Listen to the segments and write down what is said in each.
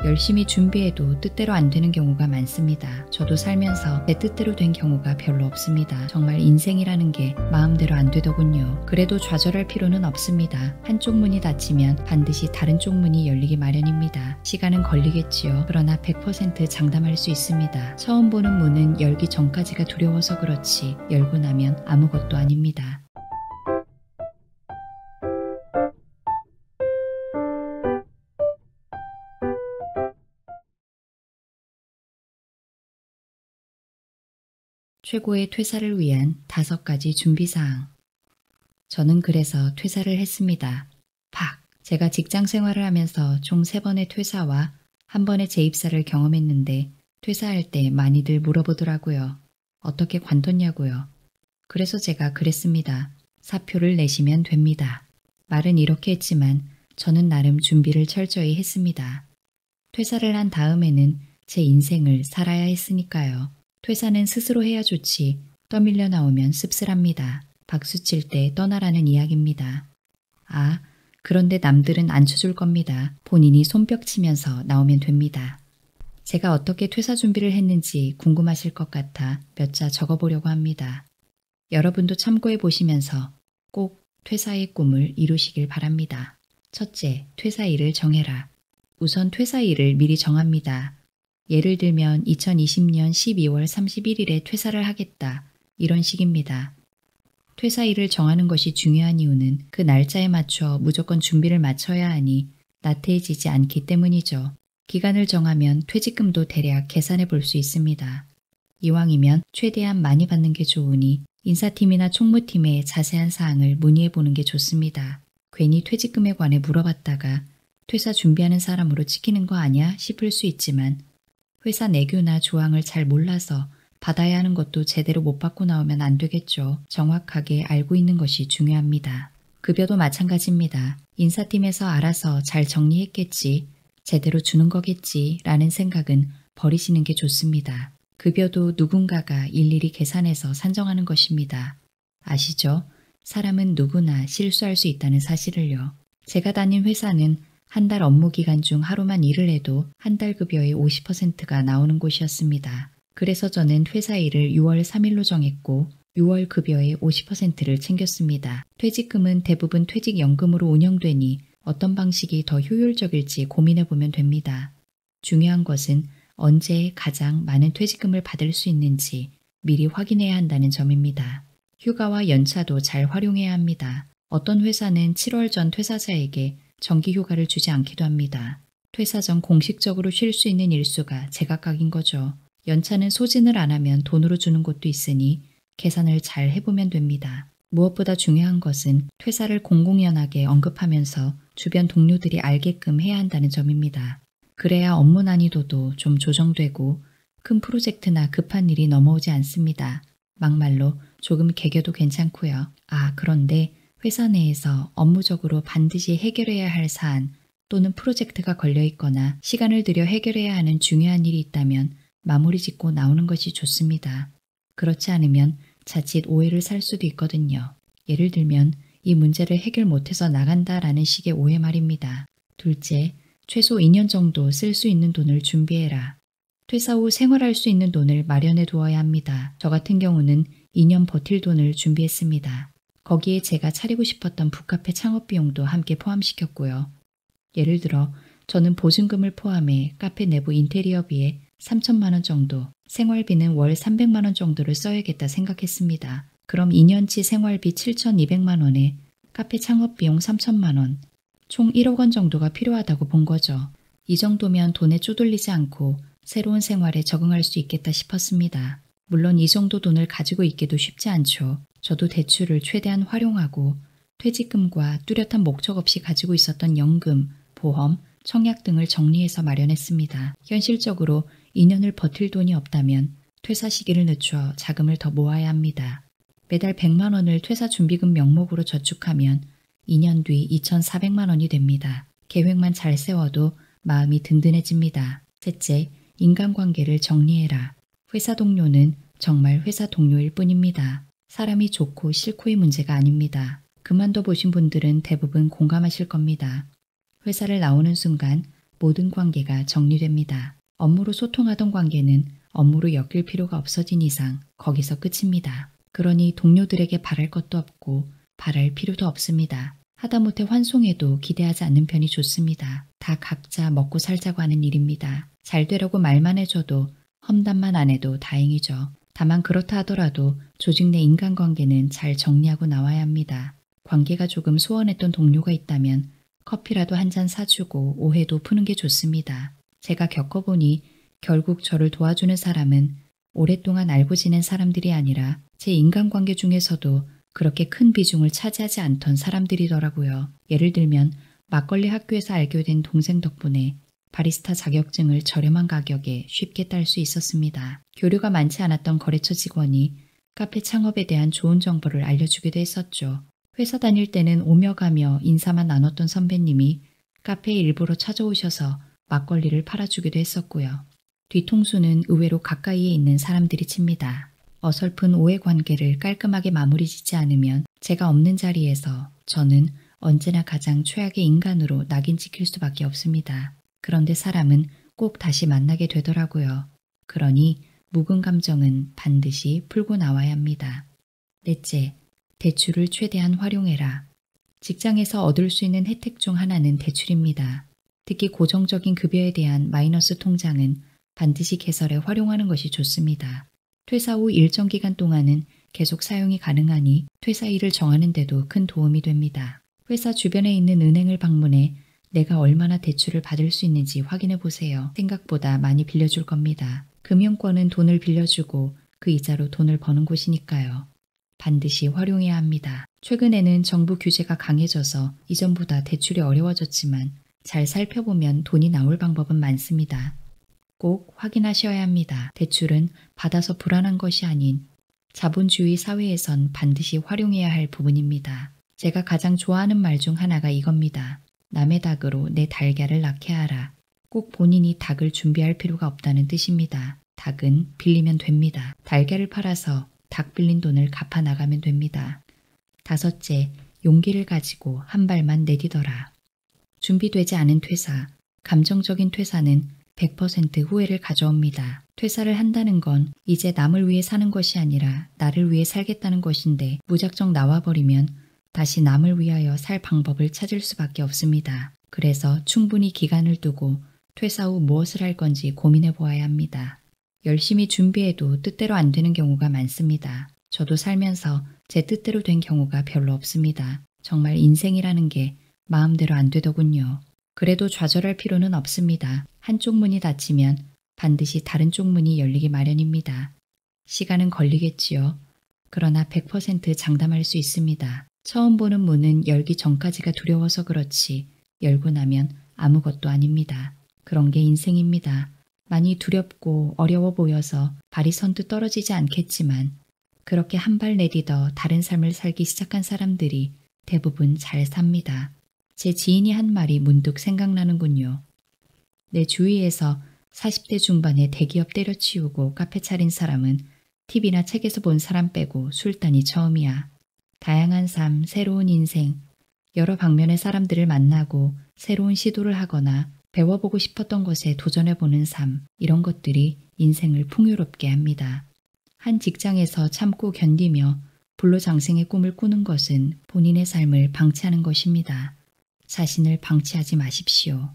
열심히 준비해도 뜻대로 안 되는 경우가 많습니다. 저도 살면서 내 뜻대로 된 경우가 별로 없습니다. 정말 인생이라는 게 마음대로 안 되더군요. 그래도 좌절할 필요는 없습니다. 한쪽 문이 닫히면 반드시 다른 쪽 문이 열리기 마련입니다. 시간은 걸리겠지요. 그러나 100% 장담할 수 있습니다. 처음 보는 문은 열기 전까지가 두려워서 그렇지 열고 나면 아무것도 아닙니다. 최고의 퇴사를 위한 5가지 준비사항. 저는 그래서 퇴사를 했습니다. 제가 직장 생활을 하면서 총 3번의 퇴사와 1번의 재입사를 경험했는데 퇴사할 때 많이들 물어보더라고요. 어떻게 관뒀냐고요. 그래서 제가 그랬습니다. 사표를 내시면 됩니다. 말은 이렇게 했지만 저는 나름 준비를 철저히 했습니다. 퇴사를 한 다음에는 제 인생을 살아야 했으니까요. 퇴사는 스스로 해야 좋지 떠밀려 나오면 씁쓸합니다. 박수칠 때 떠나라는 이야기입니다. 그런데 남들은 안 쳐줄 겁니다. 본인이 손뼉 치면서 나오면 됩니다. 제가 어떻게 퇴사 준비를 했는지 궁금하실 것 같아 몇 자 적어보려고 합니다. 여러분도 참고해 보시면서 꼭 퇴사의 꿈을 이루시길 바랍니다. 첫째, 퇴사일을 정해라. 우선 퇴사일을 미리 정합니다. 예를 들면 2020년 12월 31일에 퇴사를 하겠다. 이런 식입니다. 퇴사일을 정하는 것이 중요한 이유는 그 날짜에 맞춰 무조건 준비를 마쳐야 하니 나태해지지 않기 때문이죠. 기간을 정하면 퇴직금도 대략 계산해 볼 수 있습니다. 이왕이면 최대한 많이 받는 게 좋으니 인사팀이나 총무팀에 자세한 사항을 문의해 보는 게 좋습니다. 괜히 퇴직금에 관해 물어봤다가 퇴사 준비하는 사람으로 찍히는 거 아냐 싶을 수 있지만 회사 내규나 조항을 잘 몰라서 받아야 하는 것도 제대로 못 받고 나오면 안 되겠죠. 정확하게 알고 있는 것이 중요합니다. 급여도 마찬가지입니다. 인사팀에서 알아서 잘 정리했겠지, 제대로 주는 거겠지 라는 생각은 버리시는 게 좋습니다. 급여도 누군가가 일일이 계산해서 산정하는 것입니다. 아시죠? 사람은 누구나 실수할 수 있다는 사실을요. 제가 다닌 회사는 한 달 업무 기간 중 하루만 일을 해도 한 달 급여의 50%가 나오는 곳이었습니다. 그래서 저는 퇴사일을 6월 3일로 정했고 6월 급여의 50%를 챙겼습니다. 퇴직금은 대부분 퇴직연금으로 운영되니 어떤 방식이 더 효율적일지 고민해보면 됩니다. 중요한 것은 언제 가장 많은 퇴직금을 받을 수 있는지 미리 확인해야 한다는 점입니다. 휴가와 연차도 잘 활용해야 합니다. 어떤 회사는 7월 전 퇴사자에게 정기 휴가를 주지 않기도 합니다. 퇴사 전 공식적으로 쉴 수 있는 일수가 제각각인 거죠. 연차는 소진을 안 하면 돈으로 주는 곳도 있으니 계산을 잘 해보면 됩니다. 무엇보다 중요한 것은 퇴사를 공공연하게 언급하면서 주변 동료들이 알게끔 해야 한다는 점입니다. 그래야 업무 난이도도 좀 조정되고 큰 프로젝트나 급한 일이 넘어오지 않습니다. 막말로 조금 개겨도 괜찮고요. 그런데 회사 내에서 업무적으로 반드시 해결해야 할 사안 또는 프로젝트가 걸려 있거나 시간을 들여 해결해야 하는 중요한 일이 있다면 마무리 짓고 나오는 것이 좋습니다. 그렇지 않으면 자칫 오해를 살 수도 있거든요. 예를 들면 이 문제를 해결 못해서 나간다라는 식의 오해 말입니다. 둘째, 최소 2년 정도 쓸 수 있는 돈을 준비해라. 퇴사 후 생활할 수 있는 돈을 마련해 두어야 합니다. 저 같은 경우는 2년 버틸 돈을 준비했습니다. 거기에 제가 차리고 싶었던 북카페 창업 비용도 함께 포함시켰고요. 예를 들어 저는 보증금을 포함해 카페 내부 인테리어비에 3천만 원 정도, 생활비는 월 300만 원 정도를 써야겠다 생각했습니다. 그럼 2년치 생활비 7,200만 원에 카페 창업 비용 3천만 원, 총 1억 원 정도가 필요하다고 본 거죠. 이 정도면 돈에 쪼들리지 않고 새로운 생활에 적응할 수 있겠다 싶었습니다. 물론 이 정도 돈을 가지고 있기도 쉽지 않죠. 저도 대출을 최대한 활용하고 퇴직금과 뚜렷한 목적 없이 가지고 있었던 연금, 보험, 청약 등을 정리해서 마련했습니다. 현실적으로 2년을 버틸 돈이 없다면 퇴사 시기를 늦춰 자금을 더 모아야 합니다. 매달 100만 원을 퇴사 준비금 명목으로 저축하면 2년 뒤 2,400만 원이 됩니다. 계획만 잘 세워도 마음이 든든해집니다. 셋째, 인간관계를 정리해라. 회사 동료는 정말 회사 동료일 뿐입니다. 사람이 좋고 싫고의 문제가 아닙니다. 그만둬 보신 분들은 대부분 공감하실 겁니다. 회사를 나오는 순간 모든 관계가 정리됩니다. 업무로 소통하던 관계는 업무로 엮일 필요가 없어진 이상 거기서 끝입니다. 그러니 동료들에게 바랄 것도 없고 바랄 필요도 없습니다. 하다못해 환송해도 기대하지 않는 편이 좋습니다. 다 각자 먹고 살자고 하는 일입니다. 잘 되려고 말만 해줘도 험담만 안 해도 다행이죠. 다만 그렇다 하더라도 조직 내 인간관계는 잘 정리하고 나와야 합니다. 관계가 조금 소원했던 동료가 있다면 커피라도 한 잔 사주고 오해도 푸는 게 좋습니다. 제가 겪어보니 결국 저를 도와주는 사람은 오랫동안 알고 지낸 사람들이 아니라 제 인간관계 중에서도 그렇게 큰 비중을 차지하지 않던 사람들이더라고요. 예를 들면 막걸리 학교에서 알게 된 동생 덕분에 바리스타 자격증을 저렴한 가격에 쉽게 딸 수 있었습니다. 교류가 많지 않았던 거래처 직원이 카페 창업에 대한 좋은 정보를 알려주기도 했었죠. 회사 다닐 때는 오며 가며 인사만 나눴던 선배님이 카페에 일부러 찾아오셔서 막걸리를 팔아주기도 했었고요. 뒤통수는 의외로 가까이에 있는 사람들이 칩니다. 어설픈 오해 관계를 깔끔하게 마무리 짓지 않으면 제가 없는 자리에서 저는 언제나 가장 최악의 인간으로 낙인 찍힐 수밖에 없습니다. 그런데 사람은 꼭 다시 만나게 되더라고요. 그러니 묵은 감정은 반드시 풀고 나와야 합니다. 넷째, 대출을 최대한 활용해라. 직장에서 얻을 수 있는 혜택 중 하나는 대출입니다. 특히 고정적인 급여에 대한 마이너스 통장은 반드시 개설해 활용하는 것이 좋습니다. 퇴사 후 일정 기간 동안은 계속 사용이 가능하니 퇴사일을 정하는 데도 큰 도움이 됩니다. 회사 주변에 있는 은행을 방문해 내가 얼마나 대출을 받을 수 있는지 확인해 보세요. 생각보다 많이 빌려줄 겁니다. 금융권은 돈을 빌려주고 그 이자로 돈을 버는 곳이니까요. 반드시 활용해야 합니다. 최근에는 정부 규제가 강해져서 이전보다 대출이 어려워졌지만 잘 살펴보면 돈이 나올 방법은 많습니다. 꼭 확인하셔야 합니다. 대출은 받아서 불안한 것이 아닌 자본주의 사회에선 반드시 활용해야 할 부분입니다. 제가 가장 좋아하는 말 중 하나가 이겁니다. 남의 닭으로 내 달걀을 낳게 하라. 꼭 본인이 닭을 준비할 필요가 없다는 뜻입니다. 닭은 빌리면 됩니다. 달걀을 팔아서 닭 빌린 돈을 갚아 나가면 됩니다. 다섯째, 용기를 가지고 한 발만 내디뎌라. 준비되지 않은 퇴사, 감정적인 퇴사는 100% 후회를 가져옵니다. 퇴사를 한다는 건 이제 남을 위해 사는 것이 아니라 나를 위해 살겠다는 것인데 무작정 나와버리면 다시 남을 위하여 살 방법을 찾을 수밖에 없습니다. 그래서 충분히 기간을 두고 퇴사 후 무엇을 할 건지 고민해 보아야 합니다. 열심히 준비해도 뜻대로 안 되는 경우가 많습니다. 저도 살면서 제 뜻대로 된 경우가 별로 없습니다. 정말 인생이라는 게 마음대로 안 되더군요. 그래도 좌절할 필요는 없습니다. 한쪽 문이 닫히면 반드시 다른 쪽 문이 열리기 마련입니다. 시간은 걸리겠지요. 그러나 100% 장담할 수 있습니다. 처음 보는 문은 열기 전까지가 두려워서 그렇지 열고 나면 아무것도 아닙니다. 그런 게 인생입니다. 많이 두렵고 어려워 보여서 발이 선뜻 떨어지지 않겠지만 그렇게 한 발 내딛어 다른 삶을 살기 시작한 사람들이 대부분 잘 삽니다. 제 지인이 한 말이 문득 생각나는군요. 내 주위에서 40대 중반에 대기업 때려치우고 카페 차린 사람은 TV나 책에서 본 사람 빼고 술단이 처음이야. 다양한 삶, 새로운 인생, 여러 방면의 사람들을 만나고 새로운 시도를 하거나 배워보고 싶었던 것에 도전해보는 삶, 이런 것들이 인생을 풍요롭게 합니다. 한 직장에서 참고 견디며 불로장생의 꿈을 꾸는 것은 본인의 삶을 방치하는 것입니다. 자신을 방치하지 마십시오.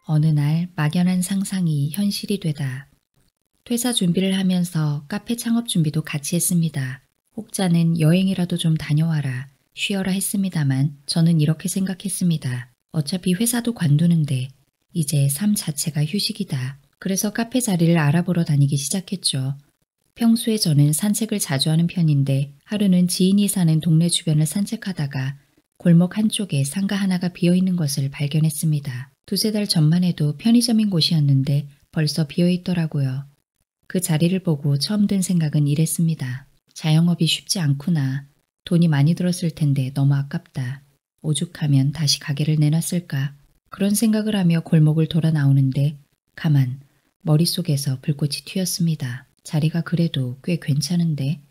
어느 날 막연한 상상이 현실이 되다. 퇴사 준비를 하면서 카페 창업 준비도 같이 했습니다. 혹자는 여행이라도 좀 다녀와라, 쉬어라 했습니다만 저는 이렇게 생각했습니다. 어차피 회사도 관두는데 이제 삶 자체가 휴식이다. 그래서 카페 자리를 알아보러 다니기 시작했죠. 평소에 저는 산책을 자주 하는 편인데 하루는 지인이 사는 동네 주변을 산책하다가 골목 한쪽에 상가 하나가 비어있는 것을 발견했습니다. 두세 달 전만 해도 편의점인 곳이었는데 벌써 비어있더라고요. 그 자리를 보고 처음 든 생각은 이랬습니다. 자영업이 쉽지 않구나. 돈이 많이 들었을 텐데 너무 아깝다. 오죽하면 다시 가게를 내놨을까. 그런 생각을 하며 골목을 돌아 나오는데 가만 머릿속에서 불꽃이 튀었습니다. 자리가 그래도 꽤 괜찮은데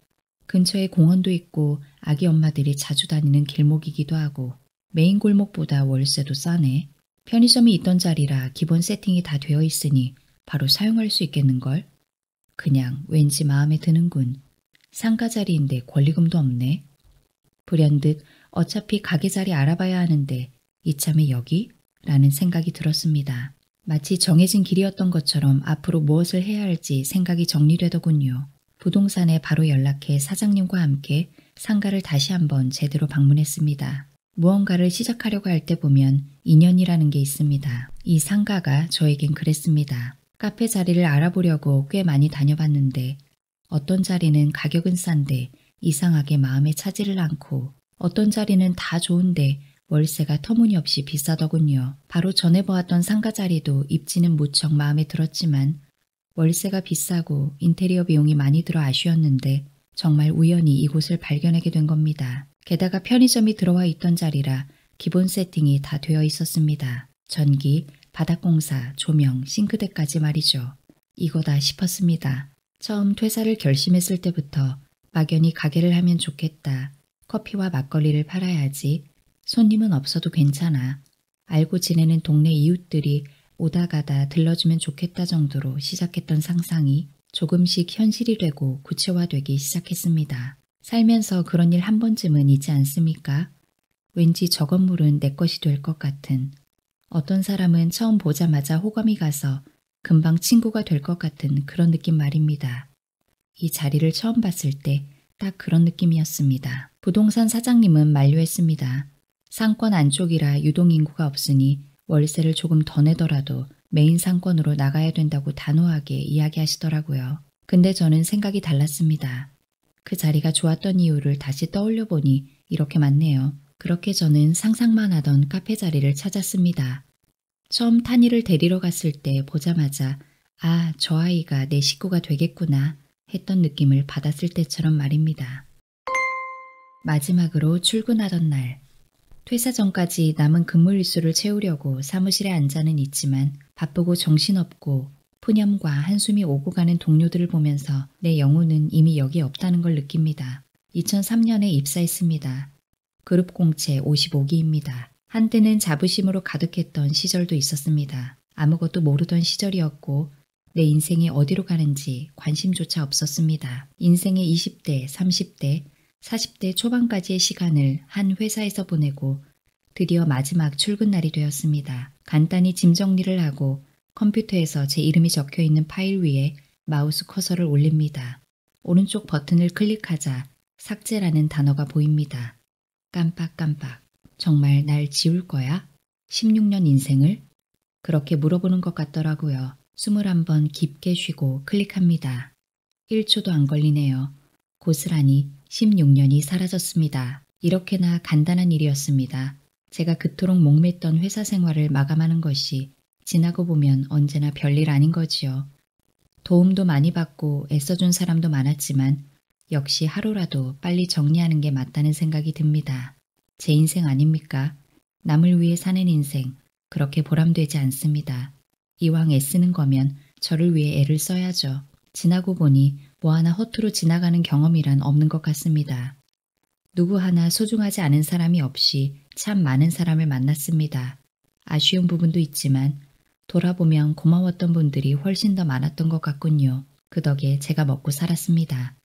근처에 공원도 있고 아기 엄마들이 자주 다니는 길목이기도 하고 메인 골목보다 월세도 싸네. 편의점이 있던 자리라 기본 세팅이 다 되어 있으니 바로 사용할 수 있겠는걸? 그냥 왠지 마음에 드는군. 상가 자리인데 권리금도 없네. 불현듯 어차피 가게 자리 알아봐야 하는데 이참에 여기? 라는 생각이 들었습니다. 마치 정해진 길이었던 것처럼 앞으로 무엇을 해야 할지 생각이 정리되더군요. 부동산에 바로 연락해 사장님과 함께 상가를 다시 한번 제대로 방문했습니다. 무언가를 시작하려고 할 때 보면 인연이라는 게 있습니다. 이 상가가 저에겐 그랬습니다. 카페 자리를 알아보려고 꽤 많이 다녀봤는데 어떤 자리는 가격은 싼데 이상하게 마음에 차지를 않고 어떤 자리는 다 좋은데 월세가 터무니없이 비싸더군요. 바로 전에 보았던 상가 자리도 입지는 무척 마음에 들었지만 월세가 비싸고 인테리어 비용이 많이 들어 아쉬웠는데 정말 우연히 이곳을 발견하게 된 겁니다. 게다가 편의점이 들어와 있던 자리라 기본 세팅이 다 되어 있었습니다. 전기, 바닥공사, 조명, 싱크대까지 말이죠. 이거다 싶었습니다. 처음 퇴사를 결심했을 때부터 막연히 가게를 하면 좋겠다. 커피와 막걸리를 팔아야지. 손님은 없어도 괜찮아. 알고 지내는 동네 이웃들이 오다 가다 들러주면 좋겠다 정도로 시작했던 상상이 조금씩 현실이 되고 구체화되기 시작했습니다. 살면서 그런 일 한 번쯤은 있지 않습니까? 왠지 저 건물은 내 것이 될 것 같은, 어떤 사람은 처음 보자마자 호감이 가서 금방 친구가 될 것 같은 그런 느낌 말입니다. 이 자리를 처음 봤을 때 딱 그런 느낌이었습니다. 부동산 사장님은 만류했습니다. 상권 안쪽이라 유동인구가 없으니 월세를 조금 더 내더라도 메인 상권으로 나가야 된다고 단호하게 이야기하시더라고요. 근데 저는 생각이 달랐습니다. 그 자리가 좋았던 이유를 다시 떠올려 보니 이렇게 맞네요. 그렇게 저는 상상만 하던 카페 자리를 찾았습니다. 처음 탄이를 데리러 갔을 때 보자마자 아, 저 아이가 내 식구가 되겠구나 했던 느낌을 받았을 때처럼 말입니다. 마지막으로 출근하던 날. 퇴사 전까지 남은 근무 일수를 채우려고 사무실에 앉아는 있지만 바쁘고 정신없고 푸념과 한숨이 오고 가는 동료들을 보면서 내 영혼은 이미 여기 없다는 걸 느낍니다. 2003년에 입사했습니다. 그룹 공채 55기입니다. 한때는 자부심으로 가득했던 시절도 있었습니다. 아무것도 모르던 시절이었고 내 인생이 어디로 가는지 관심조차 없었습니다. 인생의 20대, 30대, 40대 초반까지의 시간을 한 회사에서 보내고 드디어 마지막 출근 날이 되었습니다. 간단히 짐 정리를 하고 컴퓨터에서 제 이름이 적혀있는 파일 위에 마우스 커서를 올립니다. 오른쪽 버튼을 클릭하자 삭제라는 단어가 보입니다. 깜빡깜빡. 정말 날 지울 거야? 16년 인생을? 그렇게 물어보는 것 같더라고요. 21번 깊게 쉬고 클릭합니다. 1초도 안 걸리네요. 고스란히 16년이 사라졌습니다. 이렇게나 간단한 일이었습니다. 제가 그토록 목맸던 회사 생활을 마감하는 것이 지나고 보면 언제나 별일 아닌 거지요. 도움도 많이 받고 애써준 사람도 많았지만 역시 하루라도 빨리 정리하는 게 맞다는 생각이 듭니다. 제 인생 아닙니까? 남을 위해 사는 인생, 그렇게 보람되지 않습니다. 이왕 애쓰는 거면 저를 위해 애를 써야죠. 지나고 보니 뭐 하나 허투루 지나가는 경험이란 없는 것 같습니다. 누구 하나 소중하지 않은 사람이 없이 참 많은 사람을 만났습니다. 아쉬운 부분도 있지만 돌아보면 고마웠던 분들이 훨씬 더 많았던 것 같군요. 그 덕에 제가 먹고 살았습니다.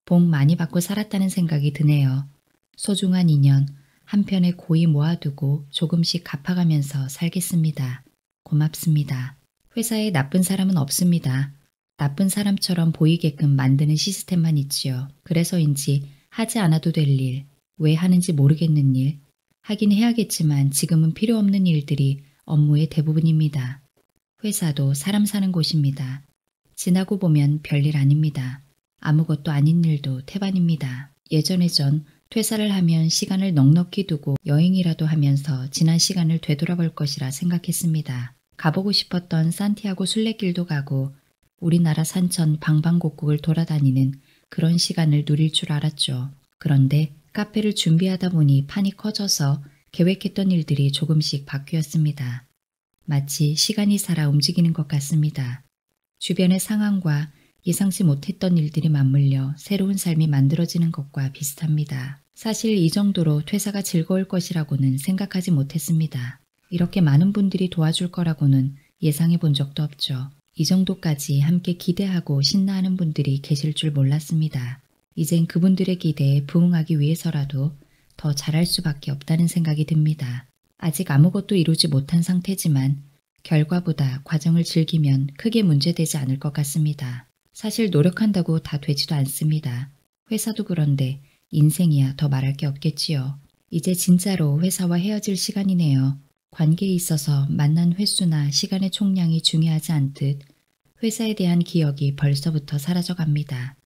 복 많이 받고 살았다는 생각이 드네요. 소중한 인연 한편에 고이 모아두고 조금씩 갚아가면서 살겠습니다. 고맙습니다. 회사에 나쁜 사람은 없습니다. 나쁜 사람처럼 보이게끔 만드는 시스템만 있지요. 그래서인지 하지 않아도 될 일, 왜 하는지 모르겠는 일, 하긴 해야겠지만 지금은 필요 없는 일들이 업무의 대부분입니다. 회사도 사람 사는 곳입니다. 지나고 보면 별일 아닙니다. 아무것도 아닌 일도 태반입니다. 예전에 전 퇴사를 하면 시간을 넉넉히 두고 여행이라도 하면서 지난 시간을 되돌아볼 것이라 생각했습니다. 가보고 싶었던 산티아고 순례길도 가고 우리나라 산천 방방곡곡을 돌아다니는 그런 시간을 누릴 줄 알았죠. 그런데 카페를 준비하다 보니 판이 커져서 계획했던 일들이 조금씩 바뀌었습니다. 마치 시간이 살아 움직이는 것 같습니다. 주변의 상황과 예상치 못했던 일들이 맞물려 새로운 삶이 만들어지는 것과 비슷합니다. 사실 이 정도로 퇴사가 즐거울 것이라고는 생각하지 못했습니다. 이렇게 많은 분들이 도와줄 거라고는 예상해 본 적도 없죠. 이 정도까지 함께 기대하고 신나하는 분들이 계실 줄 몰랐습니다. 이젠 그분들의 기대에 부응하기 위해서라도 더 잘할 수밖에 없다는 생각이 듭니다. 아직 아무것도 이루지 못한 상태지만 결과보다 과정을 즐기면 크게 문제되지 않을 것 같습니다. 사실 노력한다고 다 되지도 않습니다. 회사도 그런데 인생이야 더 말할 게 없겠지요. 이제 진짜로 회사와 헤어질 시간이네요. 관계에 있어서 만난 횟수나 시간의 총량이 중요하지 않듯 회사에 대한 기억이 벌써부터 사라져갑니다.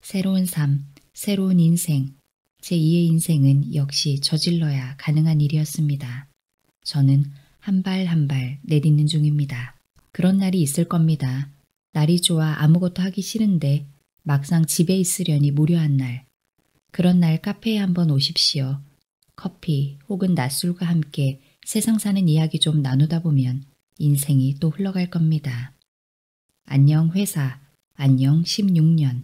새로운 삶, 새로운 인생, 제2의 인생은 역시 저질러야 가능한 일이었습니다. 저는 한 발 한 발 내딛는 중입니다. 그런 날이 있을 겁니다. 날이 좋아 아무것도 하기 싫은데 막상 집에 있으려니 무료한 날. 그런 날 카페에 한번 오십시오. 커피 혹은 낮술과 함께 세상 사는 이야기 좀 나누다 보면 인생이 또 흘러갈 겁니다. 안녕 회사, 안녕 16년.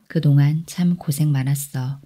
그동안 참 고생 많았어.